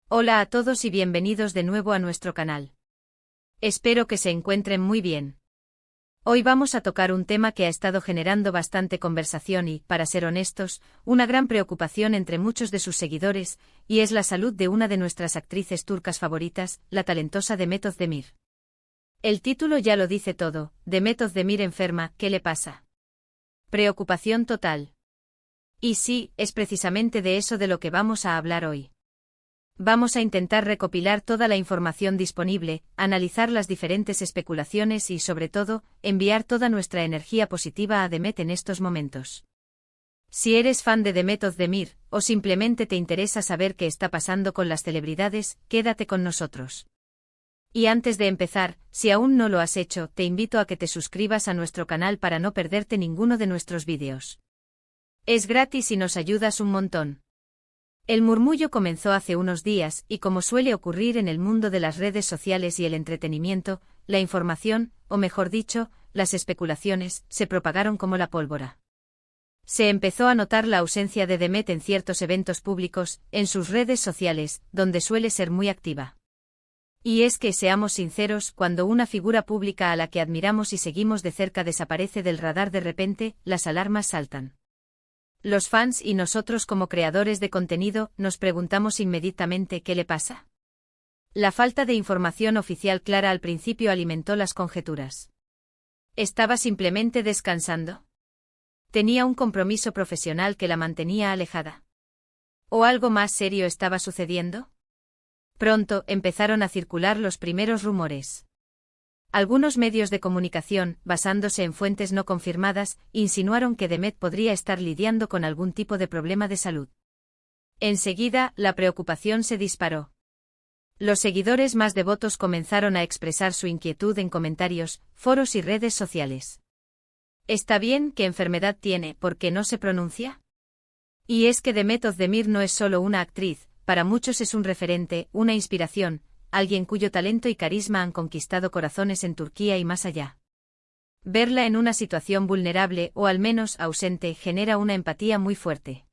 Hola a todos y bienvenidos de nuevo a nuestro canal. Espero que se encuentren muy bien. Hoy vamos a tocar un tema que ha estado generando bastante conversación y, para ser honestos, una gran preocupación entre muchos de sus seguidores, y es la salud de una de nuestras actrices turcas favoritas, la talentosa Demet Özdemir. El título ya lo dice todo: Demet Özdemir enferma, ¿qué le pasa? Preocupación total. Y sí, es precisamente de eso de lo que vamos a hablar hoy. Vamos a intentar recopilar toda la información disponible, analizar las diferentes especulaciones y, sobre todo, enviar toda nuestra energía positiva a Demet en estos momentos. Si eres fan de Demet Özdemir, o simplemente te interesa saber qué está pasando con las celebridades, quédate con nosotros. Y antes de empezar, si aún no lo has hecho, te invito a que te suscribas a nuestro canal para no perderte ninguno de nuestros vídeos. Es gratis y nos ayudas un montón. El murmullo comenzó hace unos días, y como suele ocurrir en el mundo de las redes sociales y el entretenimiento, la información, o mejor dicho, las especulaciones, se propagaron como la pólvora. Se empezó a notar la ausencia de Demet en ciertos eventos públicos, en sus redes sociales, donde suele ser muy activa. Y es que, seamos sinceros, cuando una figura pública a la que admiramos y seguimos de cerca desaparece del radar de repente, las alarmas saltan. Los fans y nosotros como creadores de contenido nos preguntamos inmediatamente ¿qué le pasa? La falta de información oficial clara al principio alimentó las conjeturas. ¿Estaba simplemente descansando? ¿Tenía un compromiso profesional que la mantenía alejada? ¿O algo más serio estaba sucediendo? Pronto empezaron a circular los primeros rumores. Algunos medios de comunicación, basándose en fuentes no confirmadas, insinuaron que Demet podría estar lidiando con algún tipo de problema de salud. Enseguida, la preocupación se disparó. Los seguidores más devotos comenzaron a expresar su inquietud en comentarios, foros y redes sociales. ¿Está bien? ¿Qué enfermedad tiene? ¿Por qué no se pronuncia? Y es que Demet Özdemir no es solo una actriz, para muchos es un referente, una inspiración, alguien cuyo talento y carisma han conquistado corazones en Turquía y más allá. Verla en una situación vulnerable o al menos ausente genera una empatía muy fuerte.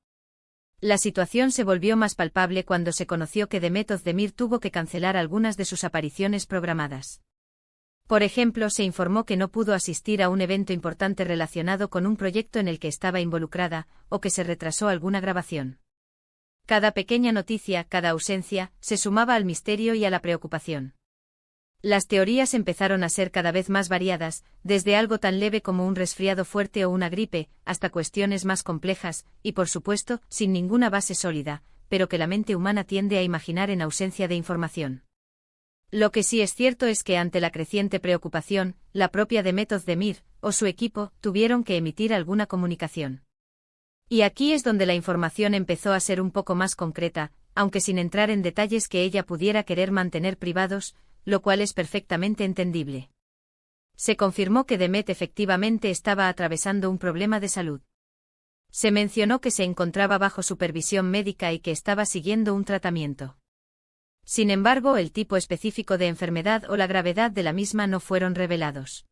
La situación se volvió más palpable cuando se conoció que Demet Özdemir tuvo que cancelar algunas de sus apariciones programadas. Por ejemplo, se informó que no pudo asistir a un evento importante relacionado con un proyecto en el que estaba involucrada, o que se retrasó alguna grabación. Cada pequeña noticia, cada ausencia, se sumaba al misterio y a la preocupación. Las teorías empezaron a ser cada vez más variadas, desde algo tan leve como un resfriado fuerte o una gripe, hasta cuestiones más complejas, y por supuesto, sin ninguna base sólida, pero que la mente humana tiende a imaginar en ausencia de información. Lo que sí es cierto es que ante la creciente preocupación, la propia Demet Özdemir, o su equipo, tuvieron que emitir alguna comunicación. Y aquí es donde la información empezó a ser un poco más concreta, aunque sin entrar en detalles que ella pudiera querer mantener privados, lo cual es perfectamente entendible. Se confirmó que Demet efectivamente estaba atravesando un problema de salud. Se mencionó que se encontraba bajo supervisión médica y que estaba siguiendo un tratamiento. Sin embargo, el tipo específico de enfermedad o la gravedad de la misma no fueron revelados.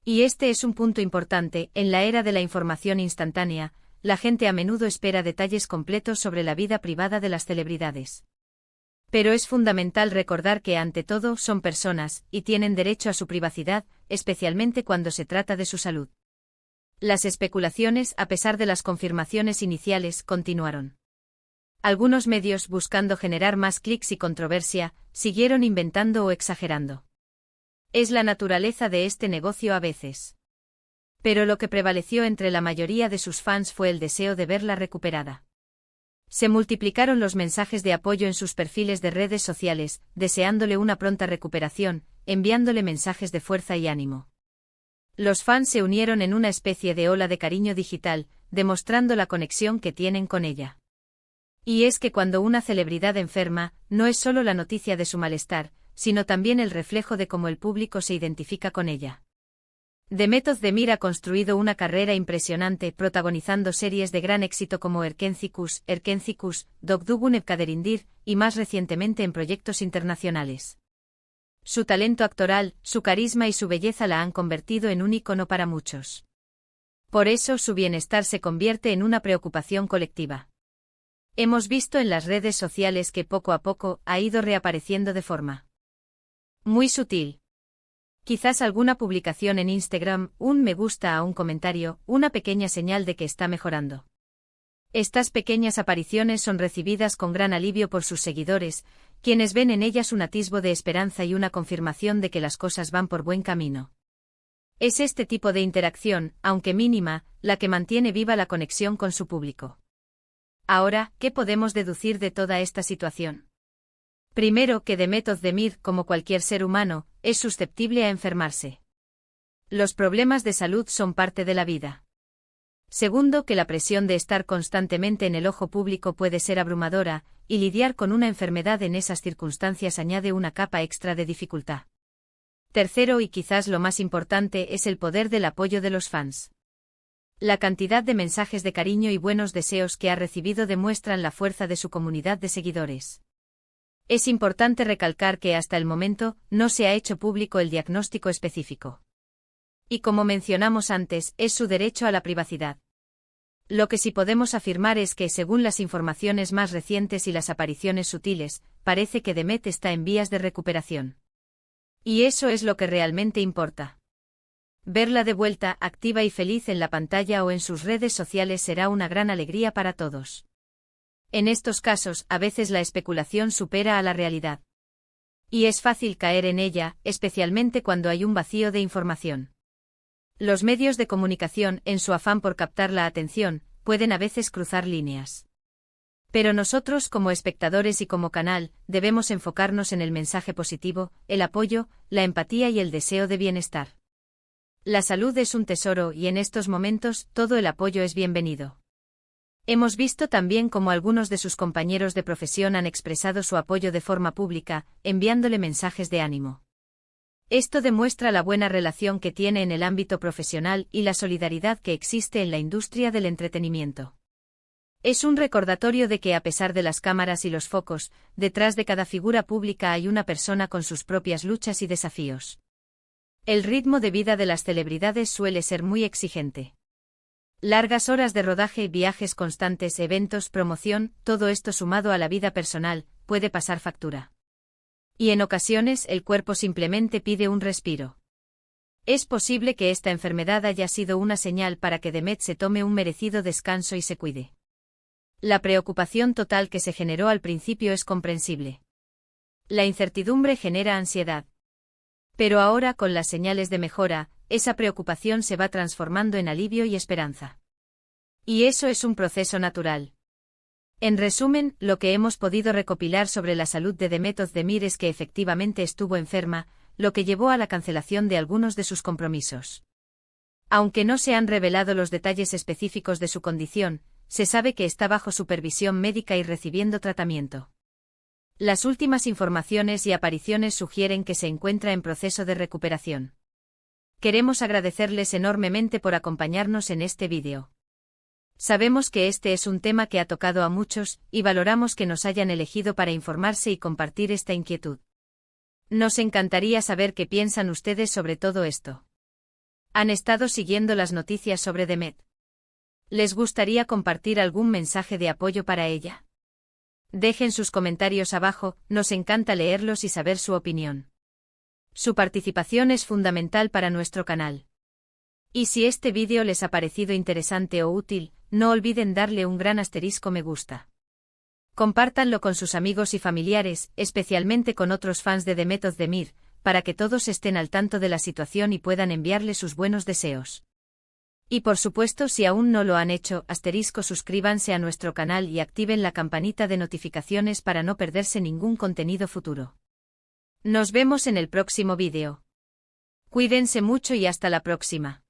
Y este es un punto importante, en la era de la información instantánea, la gente a menudo espera detalles completos sobre la vida privada de las celebridades. Pero es fundamental recordar que ante todo son personas, y tienen derecho a su privacidad, especialmente cuando se trata de su salud. Las especulaciones, a pesar de las confirmaciones iniciales, continuaron. Algunos medios, buscando generar más clics y controversia, siguieron inventando o exagerando. Es la naturaleza de este negocio a veces. Pero lo que prevaleció entre la mayoría de sus fans fue el deseo de verla recuperada. Se multiplicaron los mensajes de apoyo en sus perfiles de redes sociales, deseándole una pronta recuperación, enviándole mensajes de fuerza y ánimo. Los fans se unieron en una especie de ola de cariño digital, demostrando la conexión que tienen con ella. Y es que cuando una celebridad enferma, no es solo la noticia de su malestar, sino también el reflejo de cómo el público se identifica con ella. Demet Özdemir ha construido una carrera impresionante protagonizando series de gran éxito como Erkenci Kuş, Dokdugun Evkaderindir, y más recientemente en proyectos internacionales. Su talento actoral, su carisma y su belleza la han convertido en un ícono para muchos. Por eso su bienestar se convierte en una preocupación colectiva. Hemos visto en las redes sociales que poco a poco ha ido reapareciendo de forma muy sutil. Quizás alguna publicación en Instagram, un me gusta a un comentario, una pequeña señal de que está mejorando. Estas pequeñas apariciones son recibidas con gran alivio por sus seguidores, quienes ven en ellas un atisbo de esperanza y una confirmación de que las cosas van por buen camino. Es este tipo de interacción, aunque mínima, la que mantiene viva la conexión con su público. Ahora, ¿qué podemos deducir de toda esta situación? Primero, que Demet Özdemir, como cualquier ser humano, es susceptible a enfermarse. Los problemas de salud son parte de la vida. Segundo, que la presión de estar constantemente en el ojo público puede ser abrumadora, y lidiar con una enfermedad en esas circunstancias añade una capa extra de dificultad. Tercero, y quizás lo más importante, es el poder del apoyo de los fans. La cantidad de mensajes de cariño y buenos deseos que ha recibido demuestran la fuerza de su comunidad de seguidores. Es importante recalcar que hasta el momento no se ha hecho público el diagnóstico específico. Y como mencionamos antes, es su derecho a la privacidad. Lo que sí podemos afirmar es que, según las informaciones más recientes y las apariciones sutiles, parece que Demet está en vías de recuperación. Y eso es lo que realmente importa. Verla de vuelta, activa y feliz en la pantalla o en sus redes sociales será una gran alegría para todos. En estos casos, a veces la especulación supera a la realidad. Y es fácil caer en ella, especialmente cuando hay un vacío de información. Los medios de comunicación, en su afán por captar la atención, pueden a veces cruzar líneas. Pero nosotros, como espectadores y como canal, debemos enfocarnos en el mensaje positivo, el apoyo, la empatía y el deseo de bienestar. La salud es un tesoro y en estos momentos todo el apoyo es bienvenido. Hemos visto también cómo algunos de sus compañeros de profesión han expresado su apoyo de forma pública, enviándole mensajes de ánimo. Esto demuestra la buena relación que tiene en el ámbito profesional y la solidaridad que existe en la industria del entretenimiento. Es un recordatorio de que a pesar de las cámaras y los focos, detrás de cada figura pública hay una persona con sus propias luchas y desafíos. El ritmo de vida de las celebridades suele ser muy exigente. Largas horas de rodaje, viajes constantes, eventos, promoción, todo esto sumado a la vida personal, puede pasar factura. Y en ocasiones el cuerpo simplemente pide un respiro. Es posible que esta enfermedad haya sido una señal para que Demet se tome un merecido descanso y se cuide. La preocupación total que se generó al principio es comprensible. La incertidumbre genera ansiedad. Pero ahora, con las señales de mejora, esa preocupación se va transformando en alivio y esperanza. Y eso es un proceso natural. En resumen, lo que hemos podido recopilar sobre la salud de Demet Özdemir es que efectivamente estuvo enferma, lo que llevó a la cancelación de algunos de sus compromisos. Aunque no se han revelado los detalles específicos de su condición, se sabe que está bajo supervisión médica y recibiendo tratamiento. Las últimas informaciones y apariciones sugieren que se encuentra en proceso de recuperación. Queremos agradecerles enormemente por acompañarnos en este vídeo. Sabemos que este es un tema que ha tocado a muchos, y valoramos que nos hayan elegido para informarse y compartir esta inquietud. Nos encantaría saber qué piensan ustedes sobre todo esto. ¿Han estado siguiendo las noticias sobre Demet? ¿Les gustaría compartir algún mensaje de apoyo para ella? Dejen sus comentarios abajo, nos encanta leerlos y saber su opinión. Su participación es fundamental para nuestro canal. Y si este vídeo les ha parecido interesante o útil, no olviden darle un gran asterisco me gusta. Compártanlo con sus amigos y familiares, especialmente con otros fans de Demet Özdemir, para que todos estén al tanto de la situación y puedan enviarle sus buenos deseos. Y por supuesto, si aún no lo han hecho, suscríbanse a nuestro canal y activen la campanita de notificaciones para no perderse ningún contenido futuro. Nos vemos en el próximo vídeo. Cuídense mucho y hasta la próxima.